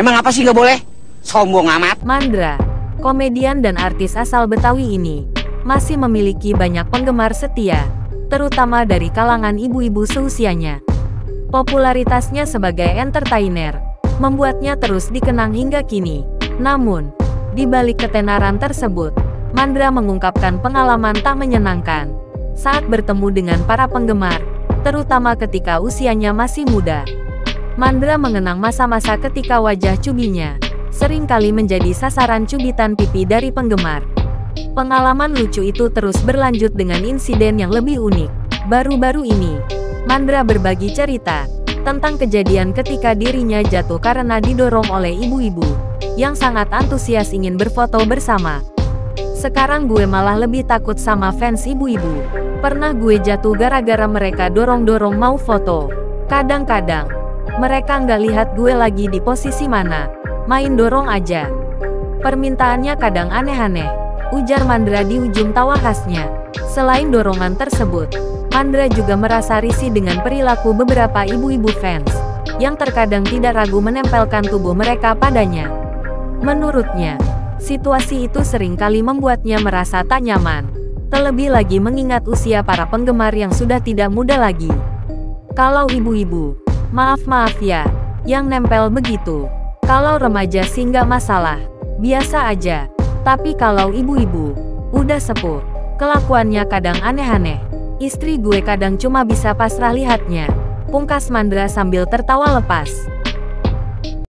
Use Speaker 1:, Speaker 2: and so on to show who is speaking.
Speaker 1: Emang apa sih nggak boleh? Sombong amat.
Speaker 2: Mandra, komedian dan artis asal Betawi ini, masih memiliki banyak penggemar setia, terutama dari kalangan ibu-ibu seusianya. Popularitasnya sebagai entertainer membuatnya terus dikenang hingga kini. Namun, di balik ketenaran tersebut, Mandra mengungkapkan pengalaman tak menyenangkan saat bertemu dengan para penggemar, terutama ketika usianya masih muda. Mandra mengenang masa-masa ketika wajah cubinya sering kali menjadi sasaran cubitan pipi dari penggemar. Pengalaman lucu itu terus berlanjut dengan insiden yang lebih unik. Baru-baru ini, Mandra berbagi cerita tentang kejadian ketika dirinya jatuh karena didorong oleh ibu-ibu yang sangat antusias ingin berfoto bersama. Sekarang gue malah lebih takut sama fans ibu-ibu. Pernah gue jatuh gara-gara mereka dorong-dorong mau foto. Kadang-kadang, mereka nggak lihat gue lagi di posisi mana, main dorong aja. Permintaannya kadang aneh-aneh, ujar Mandra di ujung tawa khasnya. Selain dorongan tersebut, Mandra juga merasa risih dengan perilaku beberapa ibu-ibu fans, yang terkadang tidak ragu menempelkan tubuh mereka padanya. Menurutnya, situasi itu seringkali membuatnya merasa tak nyaman, terlebih lagi mengingat usia para penggemar yang sudah tidak muda lagi. Kalau ibu-ibu, maaf ya, yang nempel begitu. Kalau remaja sih nggak masalah, biasa aja. Tapi kalau ibu-ibu, udah sepuh, kelakuannya kadang aneh-aneh. Istri gue kadang cuma bisa pasrah lihatnya, pungkas Mandra sambil tertawa lepas.